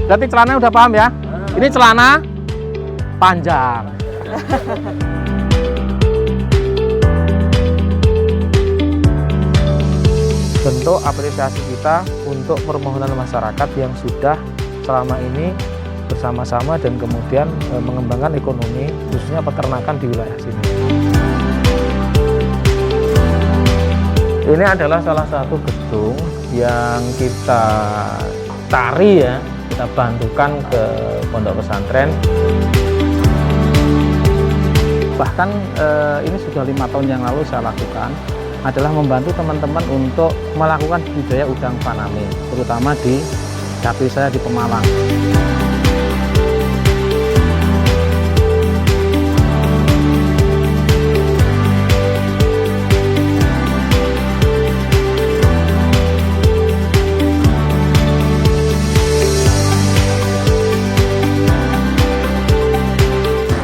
berarti celananya udah paham ya? Ini celana panjang. Bentuk apresiasi kita untuk permohonan masyarakat yang sudah selama ini bersama-sama dan kemudian mengembangkan ekonomi khususnya peternakan di wilayah sini. Ini adalah salah satu gedung yang kita cari ya, kita bantukan ke pondok pesantren. Bahkan ini sudah 5 tahun yang lalu saya lakukan, adalah membantu teman-teman untuk melakukan budidaya udang faname, terutama di dapil saya di Pemalang.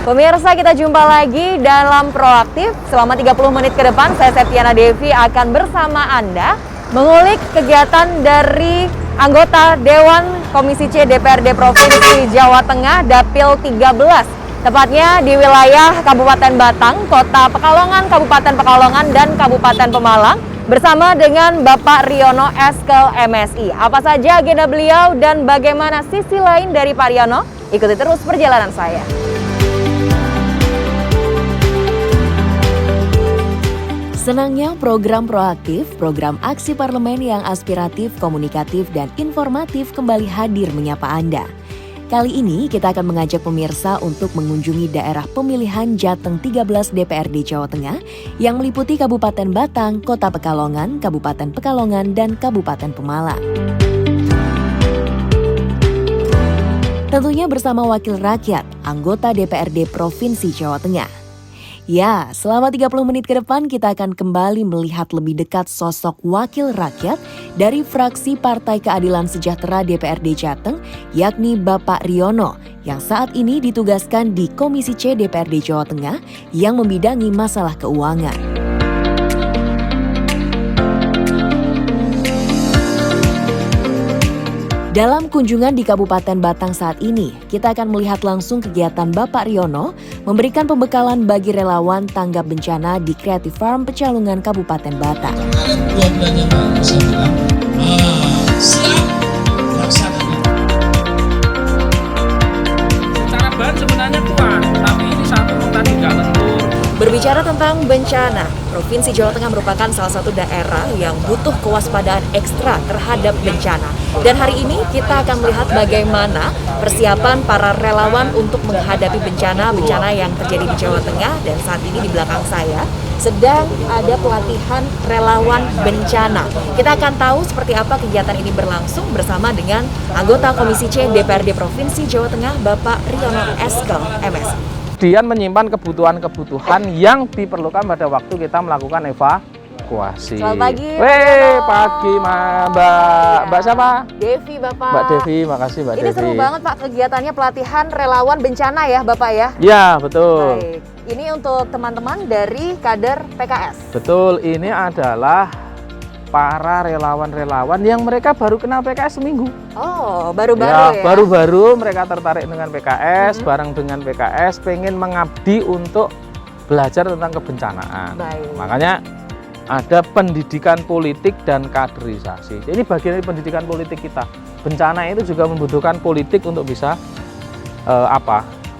Pemirsa, kita jumpa lagi dalam Proaktif. Selama 30 menit ke depan, saya Septiana Devi akan bersama Anda mengulik kegiatan dari anggota Dewan Komisi C DPRD Provinsi Jawa Tengah Dapil 13. Tepatnya di wilayah Kabupaten Batang, Kota Pekalongan, Kabupaten Pekalongan, dan Kabupaten Pemalang bersama dengan Bapak Riono Eskel MSI. Apa saja agenda beliau dan bagaimana sisi lain dari Pak Riono? Ikuti terus perjalanan saya. Senangnya program Proaktif, program aksi parlemen yang aspiratif, komunikatif, dan informatif kembali hadir menyapa Anda. Kali ini kita akan mengajak pemirsa untuk mengunjungi daerah pemilihan Jateng 13 DPRD Jawa Tengah yang meliputi Kabupaten Batang, Kota Pekalongan, Kabupaten Pekalongan, dan Kabupaten Pemalang. Tentunya bersama Wakil Rakyat, anggota DPRD Provinsi Jawa Tengah. Ya, selama 30 menit ke depan kita akan kembali melihat lebih dekat sosok wakil rakyat dari fraksi Partai Keadilan Sejahtera DPRD Jateng, yakni Bapak Riono, yang saat ini ditugaskan di Komisi C DPRD Jawa Tengah yang membidangi masalah keuangan. Dalam kunjungan di Kabupaten Batang saat ini, kita akan melihat langsung kegiatan Bapak Riono memberikan pembekalan bagi relawan tanggap bencana di Creative Farm Pecalungan Kabupaten Batang. Kalian 2 bulan yang lalu saya bilang, siap laksanakan. Secara bahan sebenarnya kuat, tapi ini satu tadi nggak lentur. Berbicara tentang bencana, Provinsi Jawa Tengah merupakan salah satu daerah yang butuh kewaspadaan ekstra terhadap bencana. Dan hari ini kita akan melihat bagaimana persiapan para relawan untuk menghadapi bencana-bencana yang terjadi di Jawa Tengah. Dan saat ini di belakang saya sedang ada pelatihan relawan bencana. Kita akan tahu seperti apa kegiatan ini berlangsung bersama dengan anggota Komisi C DPRD Provinsi Jawa Tengah, Bapak Riono Eskel MSI. Kemudian menyimpan kebutuhan-kebutuhan yang diperlukan pada waktu kita melakukan evakuasi. Selamat pagi. Pagi, Mbak siapa? Devi, Bapak. Mbak Devi, makasih Mbak Devi. Ini seru banget Pak kegiatannya, pelatihan relawan bencana ya Bapak ya? Ya, betul. Baik. Ini untuk teman-teman dari kader PKS. Betul, ini adalah para relawan-relawan yang mereka baru kenal PKS seminggu. Oh, baru-baru ya? Baru-baru mereka tertarik dengan PKS, bareng dengan PKS, pengen mengabdi untuk belajar tentang kebencanaan. Baik. Makanya ada pendidikan politik dan kaderisasi. Ini bagian dari pendidikan politik kita. Bencana itu juga membutuhkan politik untuk bisa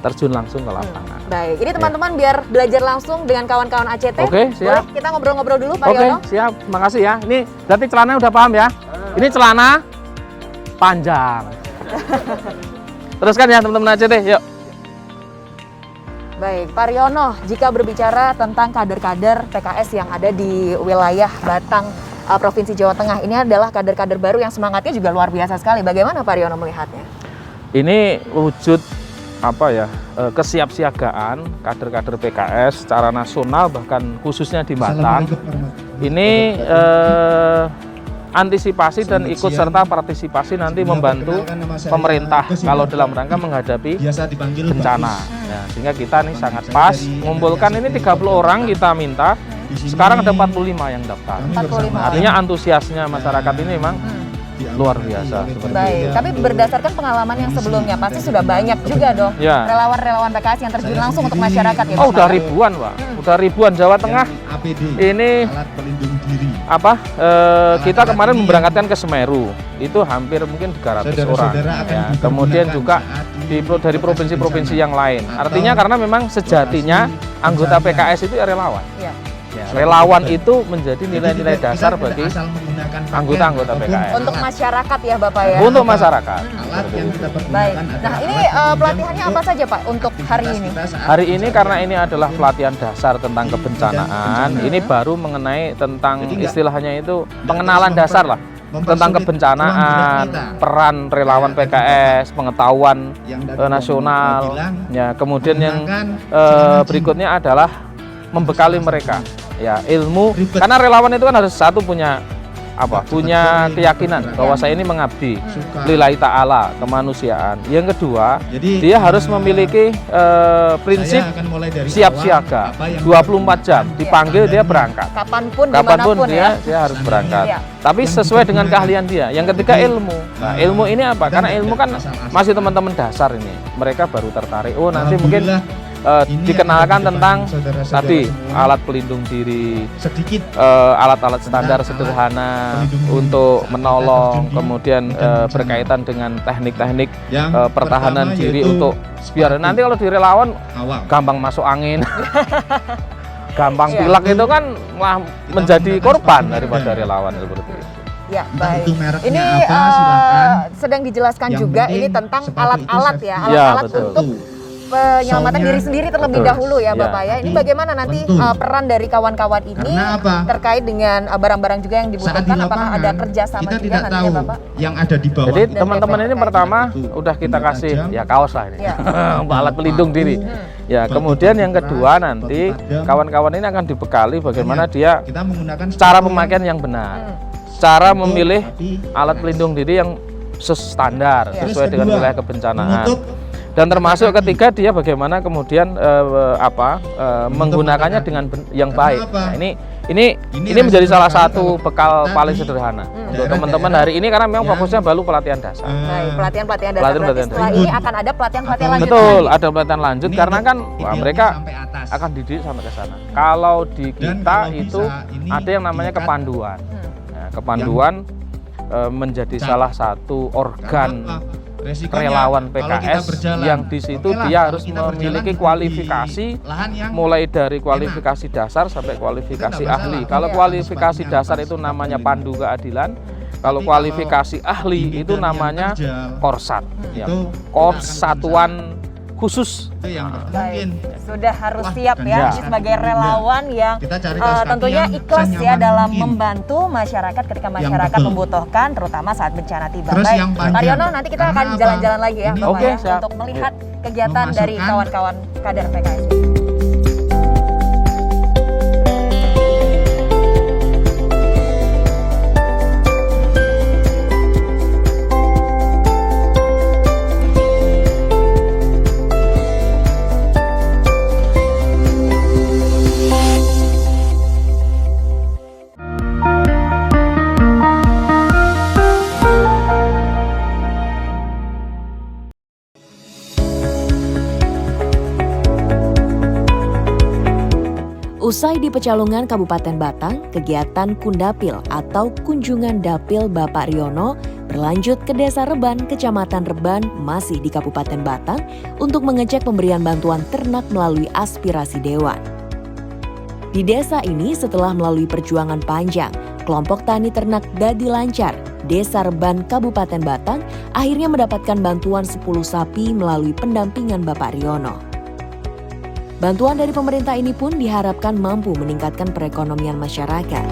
terjun langsung ke lapangan. Baik, ini teman-teman biar belajar langsung dengan kawan-kawan ACT. Oke, siap. Boleh kita ngobrol-ngobrol dulu Pak Oke, Riono? siap. Makasih ya. Ini berarti celananya udah paham ya? Ini celana panjang. Teruskan ya teman-teman ACT, yuk. Baik, Pak Riono, jika berbicara tentang kader-kader PKS yang ada di wilayah Batang, Provinsi Jawa Tengah, ini adalah kader-kader baru yang semangatnya juga luar biasa sekali. Bagaimana Pak Riono melihatnya? Ini wujud kesiapsiagaan kader-kader PKS secara nasional bahkan khususnya di Batang. Ini antisipasi dan ikut serta partisipasi nanti membantu pemerintah kalau dalam rangka menghadapi bencana. Ya, sehingga kita nih sangat pas mengumpulkan ini 30 orang kita minta. Sekarang ada 45 yang daftar. 45. Artinya antusiasnya masyarakat ini memang luar biasa seperti Baik, itu. tapi berdasarkan pengalaman yang sebelumnya pasti sudah banyak juga dong Ya. relawan-relawan PKS yang terjun langsung untuk masyarakat ya. Oh, Bapak? udah ribuan, Pak. Udah ribuan. Jawa Tengah APD, ini alat pelindung diri. kita kemarin memberangkatkan ke Semeru. Itu hampir mungkin 300 orang. Saudara-saudara akan Ya. dipergunakan Kemudian juga saat dari provinsi-provinsi yang lain. atau Artinya karena memang sejatinya anggota PKS itu ya relawan. Iya. Ya, relawan itu menjadi nilai-nilai dasar bagi anggota-anggota PKS. Untuk masyarakat ya Bapak ya. Untuk masyarakat. Alat yang kita pergunakan Baik. adalah Nah, ini alat pelatihannya apa saja Pak untuk hari ini? Hari ini karena ini adalah pelatihan dasar tentang kebencanaan, ini baru mengenai tentang istilahnya itu pengenalan dasar lah tentang kebencanaan, peran relawan PKS, pengetahuan nasional. Ya, kemudian yang berikutnya adalah membekali mereka ya ilmu, karena relawan itu kan harus satu punya punya keyakinan bahwa saya ini mengabdi lillahi ta'ala, kemanusiaan. Yang kedua, dia harus memiliki prinsip siap siaga 24 jam, dipanggil dia berangkat. Kapanpun Kapanpun dimanapun ya. dia harus berangkat. Ya. Tapi sesuai dengan keahlian dia. Yang ketiga ilmu. Nah, ilmu ini apa? Karena ilmu kan masih teman-teman dasar ini. Mereka baru tertarik. Oh, nanti mungkin dikenalkan tentang tadi alat pelindung diri, sedikit alat-alat standar sederhana untuk menolong, kemudian berkaitan dengan teknik-teknik pertahanan diri untuk biar nanti kalau di relawan gampang masuk angin, gampang pilek itu kan malah menjadi korban daripada relawan seperti itu. Ya, Entah baik. itu mereknya Ini apa, silakan. sedang dijelaskan Yang juga penting ini tentang sepatu itu alat-alat ya, Ya, alat-alat betul. untuk penyelamatan Soalnya, diri sendiri terlebih betul. dahulu ya Ya, Bapak ya. Ini tapi bagaimana nanti betul. peran dari kawan-kawan ini Karena apa? terkait dengan barang-barang juga yang Saat dibutuhkan, di apakah lapangan ada kerjasama kita juga tidak nanti tahu ya Bapak? yang ada di bawah. Jadi Dan teman-teman ini PKS. pertama Itu udah kita benda kasih tajam. ya kaos lah ini, Ya. alat pelindung diri. Ya, Batu kemudian yang keras, kedua batu nanti tajam. kawan-kawan ini akan dibekali bagaimana dia Kita menggunakan cara sepatu pemakaian yang benar, cara memilih tapi alat pelindung diri yang standar Ya. sesuai Terus dengan kedua, wilayah kebencanaan. menutup Dan termasuk ketiga dia bagaimana kemudian menggunakannya dengan yang baik. apa? Nah, ini menjadi salah satu bekal paling sederhana untuk teman-teman hari ini karena memang fokusnya baru pelatihan dasar. Baik, pelatihan-pelatihan dasar. Pelatihan-pelatihan Berarti setelah dasar. ini akan ada pelatihan-pelatihan lanjut Betul, lagi. ada pelatihan lanjut Ini karena kan idealnya mereka sampai atas. akan dididik sampai ke sana. Kalau di Dan kita kalau itu bisa, ini ada yang namanya diikat. kepanduan. Nah, kepanduan menjadi salah satu organ Karena apa? Resikonya, relawan kalau kita PKS berjalan, yang di situ oke lah, dia kalau harus kita berjalan memiliki di kualifikasi lahan yang mulai dari kualifikasi dasar sampai kualifikasi Itu nggak ahli. masalah. Kalau Iya, kualifikasi sepatunya dasar pas, itu namanya sepatu pandu keadilan. Kalau Tapi kualifikasi kalau ahli di itu medan yang namanya terjal, korsat. Ya. itu Korps kita akan Satuan Khusus. itu yang Nah, mungkin Baik, sudah harus Wah, siap dan ya ya. ini sebagai relawan yang Kita cari kaos kaki tentunya yang ikhlas ya senyaman dalam mungkin. membantu masyarakat ketika masyarakat betul. membutuhkan, terutama saat bencana tiba. Terus Baik, yang Pak panjang. Riono, nanti kita Karena akan apa? jalan-jalan lagi ya Ini Bapak Oke, ya, siap. untuk melihat kegiatan dari Memasukkan- kawan-kawan kader PKS. Usai di Pecalungan Kabupaten Batang, kegiatan Kundapil atau Kunjungan Dapil Bapak Riono berlanjut ke Desa Reban, Kecamatan Reban, masih di Kabupaten Batang untuk mengecek pemberian bantuan ternak melalui aspirasi Dewan. Di desa ini setelah melalui perjuangan panjang, kelompok tani ternak Dadi Lancar, Desa Reban, Kabupaten Batang akhirnya mendapatkan bantuan 10 sapi melalui pendampingan Bapak Riono. Bantuan dari pemerintah ini pun diharapkan mampu meningkatkan perekonomian masyarakat.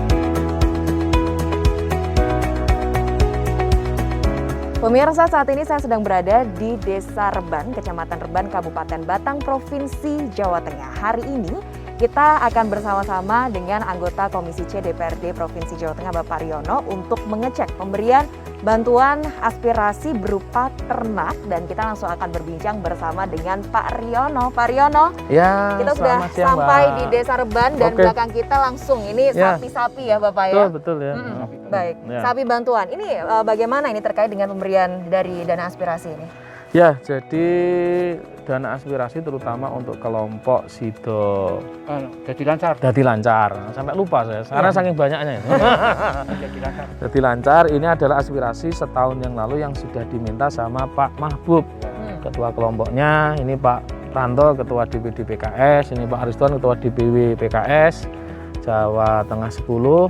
Pemirsa, saat ini saya sedang berada di Desa Reban, Kecamatan Reban, Kabupaten Batang, Provinsi Jawa Tengah. Hari ini kita akan bersama-sama dengan anggota Komisi C DPRD Provinsi Jawa Tengah Bapak Riono untuk mengecek pemberian bantuan aspirasi berupa ternak, dan kita langsung akan berbincang bersama dengan Pak Riono. Pak Riono, Ya, kita sudah selamat siang, sampai Mbak. di Desa Reban dan Oke. belakang kita langsung ini Ya. sapi-sapi ya Bapak ya. Betul, betul ya. Baik, Ya. sapi bantuan. Ini bagaimana ini terkait dengan pemberian dari dana aspirasi ini? Ya, jadi dana aspirasi terutama untuk kelompok Sido Dadi Lancar. Sampai lupa saya, karena saking banyaknya ini. Dadi Lancar ini adalah aspirasi setahun yang lalu yang sudah diminta sama Pak Mahbub, ketua kelompoknya. Ini Pak Pranto, ketua DPD PKS. Ini Pak Ariston, ketua DPW PKS Jawa Tengah 10.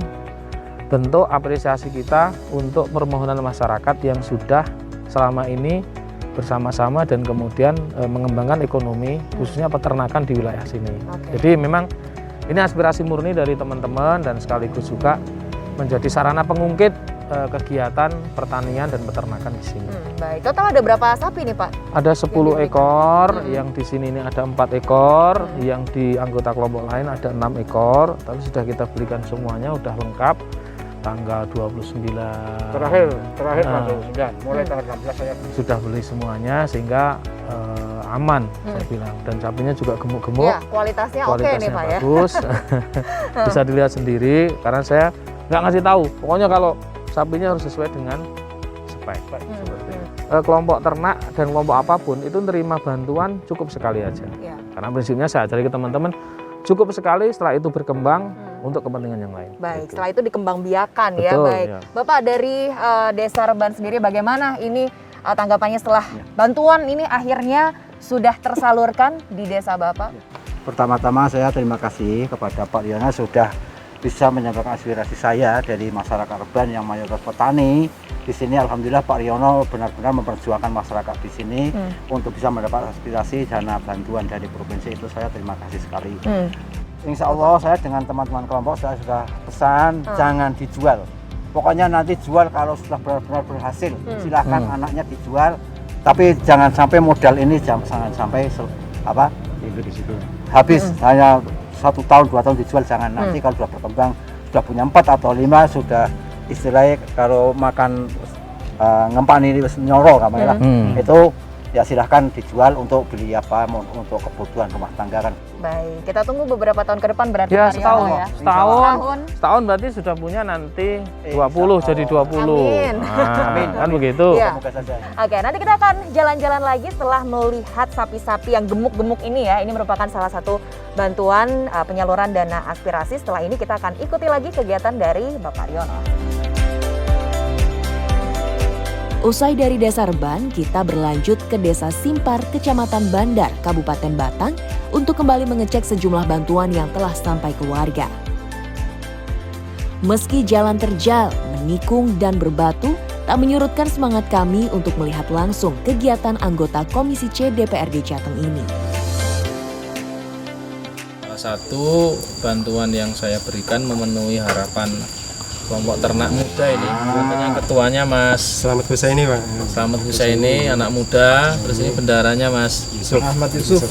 Bentuk apresiasi kita untuk permohonan masyarakat yang sudah selama ini bersama-sama dan kemudian mengembangkan ekonomi khususnya peternakan di wilayah sini. Jadi memang ini aspirasi murni dari teman-teman dan sekaligus juga menjadi sarana pengungkit kegiatan pertanian dan peternakan di sini. Baik, total ada berapa sapi nih Pak? Ada 10 ekor, yang di sini ini ada 4 ekor, yang di anggota kelompok lain ada 6 ekor, tapi sudah kita belikan semuanya, udah lengkap. Tanggal 29 terakhir Nah. 29, mulai tanggal 16 saya sudah beli semuanya sehingga aman saya bilang, dan sapinya juga gemuk-gemuk, Ya, kualitasnya oke nih Pak ya. bagus. Bisa dilihat sendiri karena saya nggak ngasih tahu, pokoknya kalau sapinya harus sesuai dengan spek. Seperti itu. Kelompok ternak dan kelompok apapun itu terima bantuan cukup sekali aja, Ya. karena prinsipnya saya ajari ke teman-teman cukup sekali, setelah itu berkembang untuk kepentingan yang lain. Baik, Gitu. setelah itu dikembangbiakan ya. Betul, Baik, ya. Bapak dari Desa Reban sendiri bagaimana ini tanggapannya setelah bantuan ini akhirnya sudah tersalurkan di desa Bapak? Pertama-tama saya terima kasih kepada Pak Riono sudah bisa menyampaikan aspirasi saya dari masyarakat Reban yang mayoritas petani. Di sini alhamdulillah Pak Riono benar-benar memperjuangkan masyarakat di sini untuk bisa mendapat aspirasi dana bantuan dari provinsi, itu saya terima kasih sekali. Insya Allah saya dengan teman-teman kelompok saya sudah pesan jangan dijual. Pokoknya nanti jual kalau sudah benar-benar berhasil. Silahkan anaknya dijual, tapi jangan sampai modal ini jangan sampai habis hanya 1 tahun 2 tahun dijual, jangan. Nanti kalau sudah berkembang sudah punya 4 atau 5 sudah istilahnya kalau makan ngempan ini nyoro kamera itu ya silahkan dijual untuk beli apa, untuk kebutuhan rumah tangga kan. Baik, kita tunggu beberapa tahun ke depan berarti Ya, Pak Riono ya. setahun berarti sudah punya nanti 20 jadi 20. Amin. Nah, kan begitu. Ya. Semoga saja. Oke, nanti kita akan jalan-jalan lagi setelah melihat sapi-sapi yang gemuk-gemuk ini ya. Ini merupakan salah satu bantuan penyaluran dana aspirasi. Setelah ini kita akan ikuti lagi kegiatan dari Bapak Riono. Usai dari Desa Reban, kita berlanjut ke Desa Simpar, Kecamatan Bandar, Kabupaten Batang untuk kembali mengecek sejumlah bantuan yang telah sampai ke warga. Meski jalan terjal, menikung, dan berbatu, tak menyurutkan semangat kami untuk melihat langsung kegiatan anggota Komisi C DPRD Jateng ini. Salah satu bantuan yang saya berikan memenuhi harapan kelompok ternak muda ini. Katanya ketuanya Mas Selamat Husaini Pak. Selamat Husaini, anak muda. Terus ini bendaranya Mas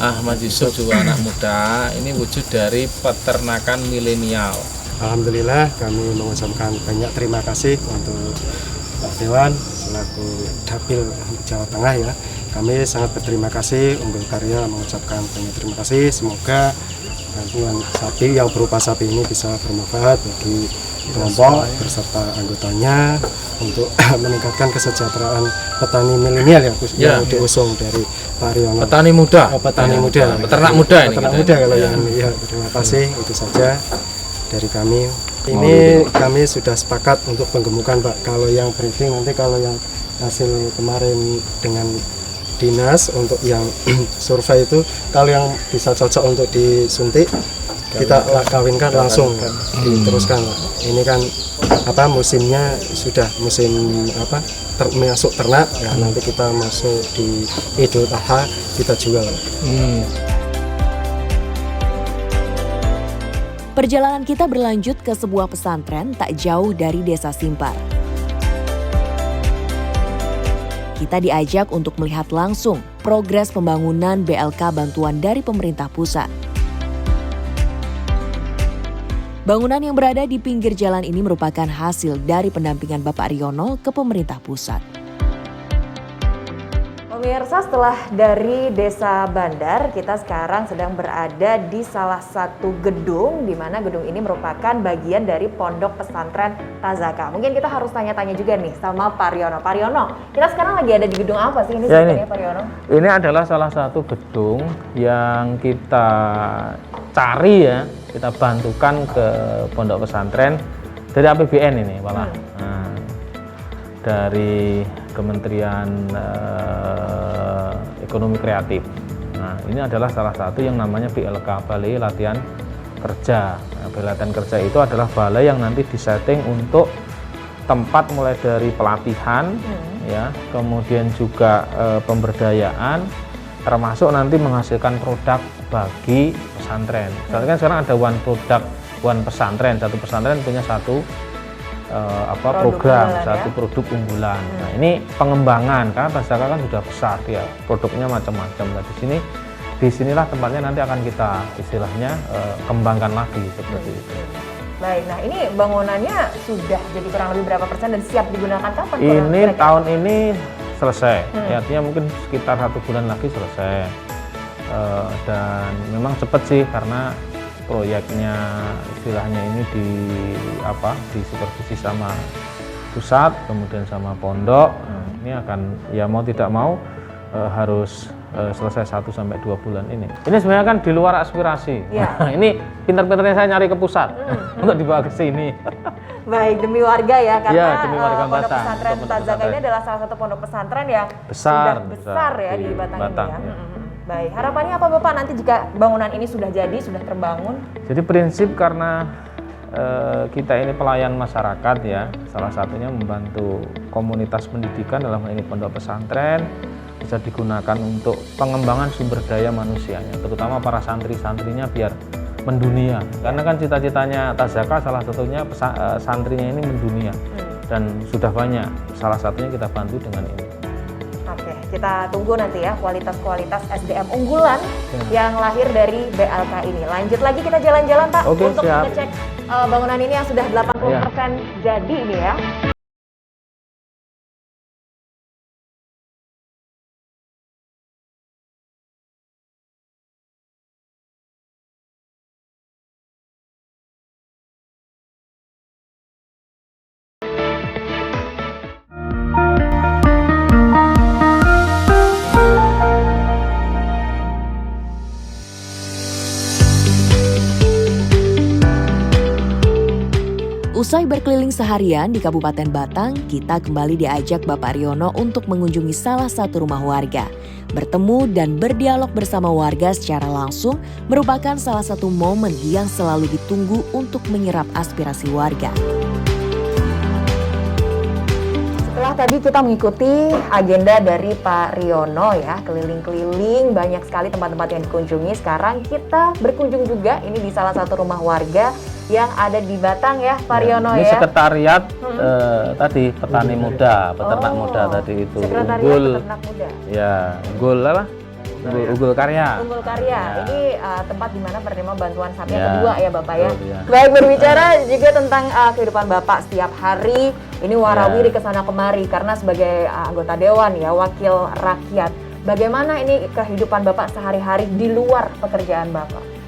Ahmad Yusuf juga anak muda. Ini wujud dari peternakan milenial. Alhamdulillah kami mengucapkan banyak terima kasih untuk Pak Dewan selaku Dapil Jawa Tengah ya. Kami sangat berterima kasih untuk karya mengucapkan banyak terima kasih. Semoga bantuan sapi yang berupa sapi ini bisa bermanfaat bagi kelompok beserta anggotanya untuk meningkatkan kesejahteraan petani milenial ya, yang diusung dari Pak Riono. Petani muda. Petani muda. Peternak muda ini. Peternak muda kalau yang ya, terima kasih itu saja dari kami. Ini kami sudah sepakat untuk penggemukan Pak. Kalau yang breeding nanti kalau yang hasil kemarin dengan dinas untuk yang survei itu kalau yang bisa cocok untuk disuntik kita kawinkan langsung diteruskan. Ini kan musimnya sudah musim masuk ternak ya, nanti kita masuk di Idul Adha kita jual. Perjalanan kita berlanjut ke sebuah pesantren tak jauh dari Desa Simpar. Kita diajak untuk melihat langsung progres pembangunan BLK bantuan dari pemerintah pusat. Bangunan yang berada di pinggir jalan ini merupakan hasil dari pendampingan Bapak Riono ke pemerintah pusat. Pemirsa, setelah dari Desa Bandar, kita sekarang sedang berada di salah satu gedung, di mana gedung ini merupakan bagian dari Pondok Pesantren Tazaka. Mungkin kita harus tanya-tanya juga nih sama Pak Riono. Pak Riono, kita sekarang lagi ada di gedung apa sih ini sebenarnya, Pak Riono? Ini adalah salah satu gedung yang kita cari ya, kita bantukan ke Pondok Pesantren dari APBN ini malah. Nah, dari Kementerian Ekonomi Kreatif. Nah, ini adalah salah satu yang namanya BLK, Balai Latihan Kerja. Nah, Balai Latihan Kerja itu adalah balai yang nanti disetting untuk tempat mulai dari pelatihan, ya, kemudian juga pemberdayaan, termasuk nanti menghasilkan produk bagi pesantren. Misalnya kan sekarang ada one product, one pesantren. Satu pesantren punya satu program, satu produk unggulan. Nah, ini pengembangan karena Tazaka kan sudah besar ya, produknya macam-macam. Nah, disinilah tempatnya nanti akan kita istilahnya kembangkan lagi seperti itu. Baik, nah ini bangunannya sudah jadi kurang lebih berapa persen dan siap digunakan kapan? Ini tahun ini selesai, ya, artinya mungkin sekitar 1 bulan lagi selesai. Dan memang cepat sih karena proyeknya istilahnya ini disupervisi sama pusat, kemudian sama pondok. Ini akan ya mau tidak mau harus selesai 1-2 bulan ini. Ini sebenarnya kan di luar aspirasi. Ya. Ini pintar-pintarnya saya nyari ke pusat untuk dibawa ke sini. Baik, demi warga ya, karena ya, demi warga Pondok Batang. Pesantren Tazaka ini adalah salah satu pondok pesantren yang besar ya di Batang ini ya. Ya. Baik, harapannya apa Bapak nanti jika bangunan ini sudah jadi, sudah terbangun? Jadi prinsip karena kita ini pelayan masyarakat ya, salah satunya membantu komunitas pendidikan dalam hal ini pondok pesantren, bisa digunakan untuk pengembangan sumber daya manusianya, terutama para santri-santrinya biar mendunia. Karena kan cita-citanya Tazaka salah satunya santrinya ini mendunia dan sudah banyak, salah satunya kita bantu dengan ini. Oke, kita tunggu nanti ya kualitas-kualitas SDM unggulan yang lahir dari BLK ini. Lanjut lagi kita jalan-jalan Pak untuk mengecek bangunan ini yang sudah 80% jadi ini ya. Usai berkeliling seharian di Kabupaten Batang, kita kembali diajak Bapak Riono untuk mengunjungi salah satu rumah warga. Bertemu dan berdialog bersama warga secara langsung merupakan salah satu momen yang selalu ditunggu untuk menyerap aspirasi warga. Setelah tadi kita mengikuti agenda dari Pak Riono ya, keliling-keliling, banyak sekali tempat-tempat yang dikunjungi. Sekarang kita berkunjung juga ini di salah satu rumah warga yang ada di Batang ya, Pak Riono ini ya. Sekretariat tadi petani muda, peternak muda tadi itu. Sekretariat Unggul, peternak muda. Ya, unggul apa? Unggul Karya. Unggul Karya. Ya. Ini tempat di mana penerima bantuan sapi Ya, kedua ya Bapak ya. betul, ya. Baik, berbicara juga tentang kehidupan Bapak setiap hari, ini warawiri kesana kemari karena sebagai anggota dewan ya, wakil rakyat. Bagaimana ini kehidupan Bapak sehari-hari di luar pekerjaan Bapak?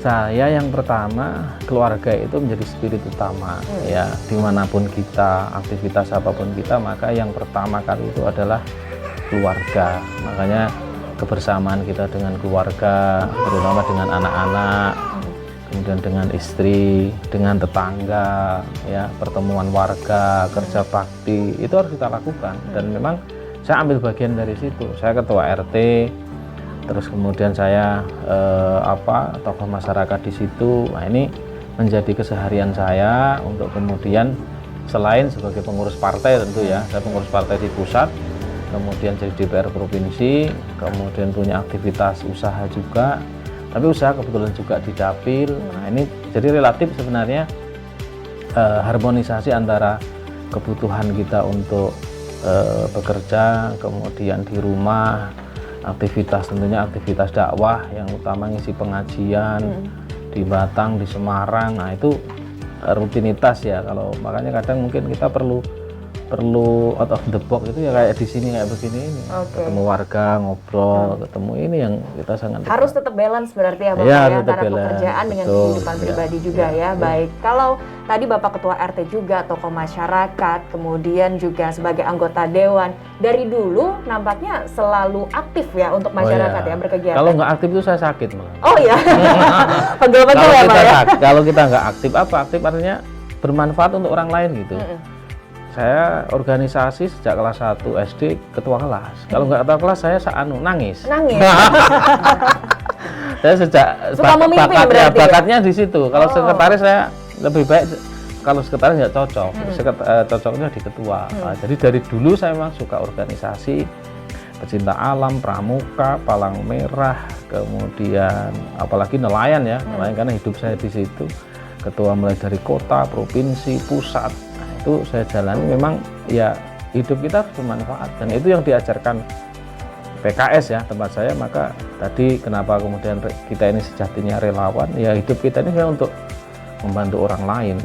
Saya yang pertama, keluarga itu menjadi spirit utama ya, dimanapun kita, aktivitas apapun kita, maka yang pertama kali itu adalah keluarga. Makanya kebersamaan kita dengan keluarga, terutama dengan anak-anak, kemudian dengan istri, dengan tetangga, ya, pertemuan warga, kerja bakti, itu harus kita lakukan. Dan memang saya ambil bagian dari situ. Saya ketua RT, terus kemudian saya tokoh masyarakat di situ. Nah, ini menjadi keseharian saya untuk kemudian selain sebagai pengurus partai tentu ya, saya pengurus partai di pusat, kemudian jadi DPR provinsi, kemudian punya aktivitas usaha juga, tapi usaha kebetulan juga di dapil. Nah, ini jadi relatif sebenarnya harmonisasi antara kebutuhan kita untuk bekerja, kemudian di rumah, aktivitas tentunya aktivitas dakwah yang utama ngisi pengajian, di Batang, di Semarang. Nah itu rutinitas ya. Kalau makanya kadang mungkin kita perlu out of the box itu ya kayak di sini kayak begini ini. Ketemu warga, ngobrol, ketemu ini yang kita sangat dekat. Harus tetap balance berarti ya Bapak Ya, ya, tetap antara balance. pekerjaan dengan Betul. kehidupan Ya. pribadi juga ya. Baik, kalau tadi Bapak Ketua RT juga, tokoh masyarakat, kemudian juga sebagai anggota dewan, dari dulu nampaknya selalu aktif ya untuk masyarakat ya berkegiatan. Kalau nggak aktif itu saya sakit malah. Oh ya, pegel-pegel ya Pak ya. Kalau kita nggak aktif, aktif artinya bermanfaat untuk orang lain gitu. Saya organisasi sejak kelas 1 SD ketua kelas. Kalau nggak ketua kelas saya nangis. Nangis. Saya sejak Suka memimpin berarti ya? bakatnya di situ. Kalau sekretaris saya lebih baik, kalau sekretaris nggak cocok. Cocoknya di ketua. Nah, jadi dari dulu saya memang suka organisasi, pecinta alam, pramuka, palang merah, kemudian apalagi nelayan ya, nelayan karena hidup saya di situ. Ketua mulai dari kota, provinsi, pusat. Itu saya jalani, memang ya hidup kita harus bermanfaat dan itu yang diajarkan PKS ya tempat saya. Maka tadi kenapa kemudian kita ini sejatinya relawan, ya hidup kita ini memang untuk membantu orang lain.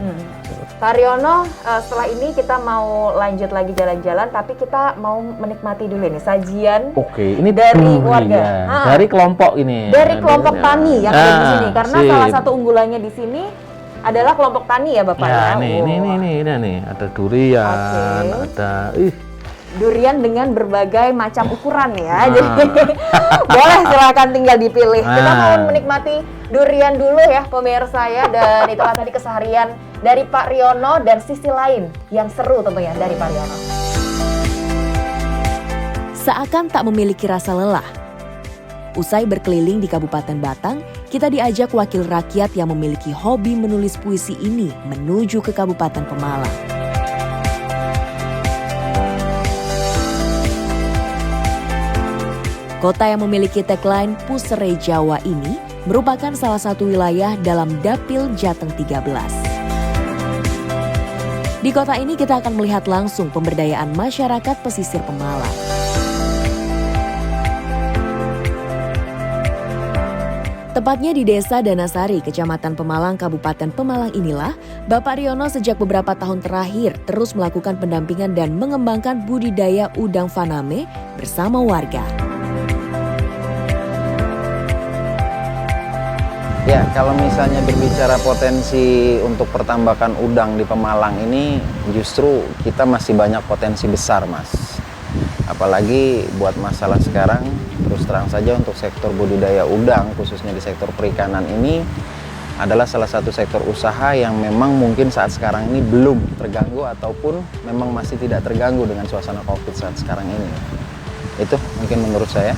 Pak Riono, setelah ini kita mau lanjut lagi jalan-jalan, tapi kita mau menikmati dulu nih sajian. Oke, ini dari durian. warga. Dari kelompok ini. Dari kelompok tani yang ada di sini, karena sip. salah satu unggulannya di sini adalah kelompok tani ya Bapak Ya, ya. nih, ada durian, Oke. ada Durian dengan berbagai macam ukuran ya. Jadi boleh silakan tinggal dipilih. Kita mau menikmati durian dulu ya pemirsa ya, dan itulah tadi keseharian dari Pak Riono dan sisi lain yang seru tentunya dari Pak Riono. Seakan tak memiliki rasa lelah. Usai berkeliling di Kabupaten Batang, kita diajak wakil rakyat yang memiliki hobi menulis puisi ini menuju ke Kabupaten Pemalang. Kota yang memiliki tagline Pusere Jawa ini merupakan salah satu wilayah dalam Dapil Jateng 13. Di kota ini kita akan melihat langsung pemberdayaan masyarakat pesisir Pemalang. Tepatnya di Desa Danasari, Kecamatan Pemalang, Kabupaten Pemalang inilah, Bapak Riono sejak beberapa tahun terakhir terus melakukan pendampingan dan mengembangkan budidaya udang faname bersama warga. Ya, kalau misalnya berbicara potensi untuk pertambakan udang di Pemalang ini, justru kita masih banyak potensi besar, Mas. Apalagi buat masalah sekarang, terus terang saja untuk sektor budidaya udang, khususnya di sektor perikanan ini, adalah salah satu sektor usaha yang memang mungkin saat sekarang ini belum terganggu ataupun memang masih tidak terganggu dengan suasana COVID saat sekarang ini. Itu mungkin menurut saya.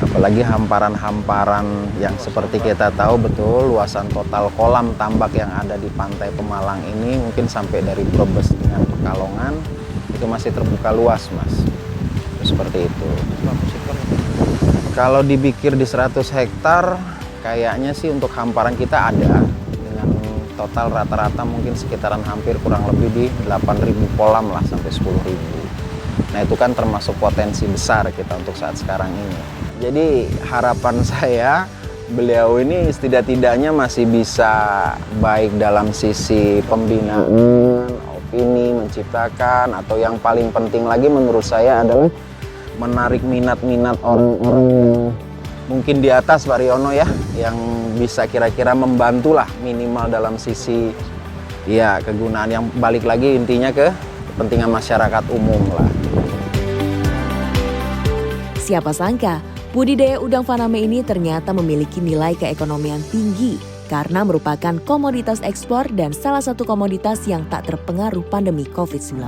Apalagi hamparan-hamparan yang seperti kita tahu betul, luasan total kolam tambak yang ada di pantai Pemalang ini mungkin sampai dari Brebes dengan Pekalongan itu masih terbuka luas, Mas. Seperti itu. Kalau dipikir di 100 hektar, kayaknya sih untuk hamparan kita ada dengan total rata-rata mungkin sekitaran hampir kurang lebih di 8.000 kolam lah sampai 10.000. Nah itu kan termasuk potensi besar kita untuk saat sekarang ini. Jadi harapan saya beliau ini setidak-tidaknya masih bisa baik dalam sisi pembinaan, opini, menciptakan, atau yang paling penting lagi menurut saya adalah menarik minat-minat orang-orang mungkin di atas Pak Riono ya, yang bisa kira-kira membantulah minimal dalam sisi ya kegunaan yang balik lagi intinya ke kepentingan masyarakat umum lah. Siapa sangka, budidaya udang faname ini ternyata memiliki nilai keekonomian tinggi karena merupakan komoditas ekspor dan salah satu komoditas yang tak terpengaruh pandemi COVID-19.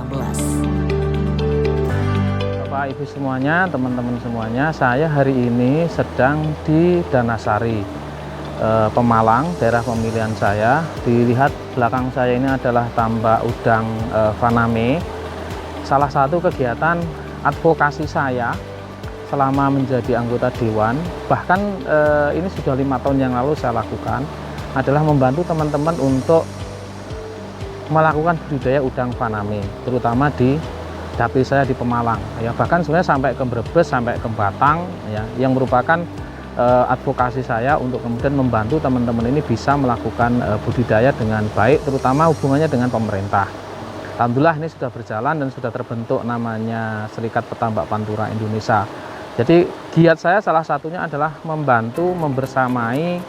Bapak Ibu semuanya, teman-teman semuanya, saya hari ini sedang di Danasari, Pemalang, daerah pemilihan saya. Dilihat belakang saya ini adalah tambak udang faname. Salah satu kegiatan advokasi saya selama menjadi anggota dewan, bahkan ini sudah 5 tahun yang lalu saya lakukan, adalah membantu teman-teman untuk melakukan budidaya udang faname, terutama di dapil saya di Pemalang. Ya, bahkan sebenarnya sampai ke Brebes, sampai ke Batang, ya, yang merupakan advokasi saya untuk kemudian membantu teman-teman ini bisa melakukan budidaya dengan baik, terutama hubungannya dengan pemerintah. Alhamdulillah ini sudah berjalan dan sudah terbentuk namanya Serikat Petambak Pantura Indonesia. Jadi giat saya salah satunya adalah membantu, membersamai,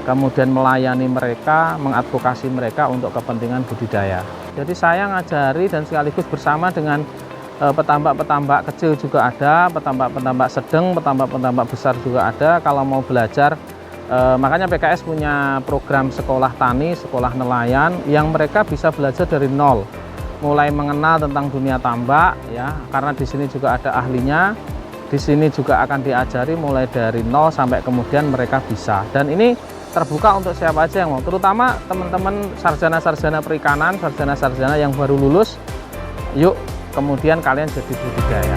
kemudian melayani mereka, mengadvokasi mereka untuk kepentingan budidaya. Jadi saya ngajari dan sekaligus bersama dengan petambak-petambak kecil juga ada, petambak-petambak sedang, petambak-petambak besar juga ada. Kalau mau belajar, makanya PKS punya program sekolah tani, sekolah nelayan, yang mereka bisa belajar dari nol, mulai mengenal tentang dunia tambak, ya, karena di sini juga ada ahlinya. Di sini juga akan diajari mulai dari nol sampai kemudian mereka bisa. Dan ini terbuka untuk siapa aja yang mau, terutama teman-teman sarjana-sarjana perikanan, sarjana-sarjana yang baru lulus. Yuk, kemudian kalian jadi budidaya.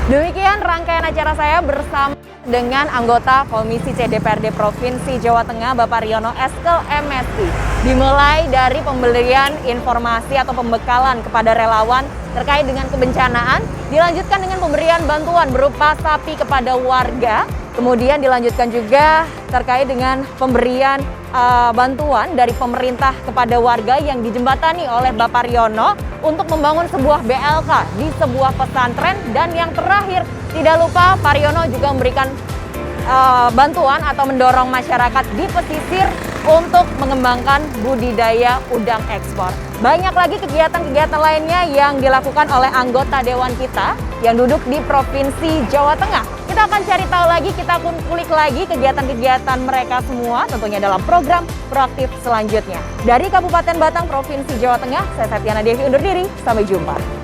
Demikian rangkaian acara saya bersama dengan anggota Komisi C DPRD Provinsi Jawa Tengah, Bapak Riono Eskel MSc. Dimulai dari pemberian informasi atau pembekalan kepada relawan terkait dengan kebencanaan, dilanjutkan dengan pemberian bantuan berupa sapi kepada warga, kemudian dilanjutkan juga terkait dengan pemberian bantuan dari pemerintah kepada warga yang dijembatani oleh Bapak Riono untuk membangun sebuah BLK di sebuah pesantren. Dan yang terakhir, tidak lupa Pak Riono juga memberikan bantuan atau mendorong masyarakat di pesisir untuk mengembangkan budidaya udang ekspor. Banyak lagi kegiatan-kegiatan lainnya yang dilakukan oleh anggota dewan kita yang duduk di Provinsi Jawa Tengah. Kita akan cari tahu lagi, kita akan kulik lagi kegiatan-kegiatan mereka semua tentunya dalam program proaktif selanjutnya. Dari Kabupaten Batang, Provinsi Jawa Tengah, saya Septiana Devi undur diri, sampai jumpa.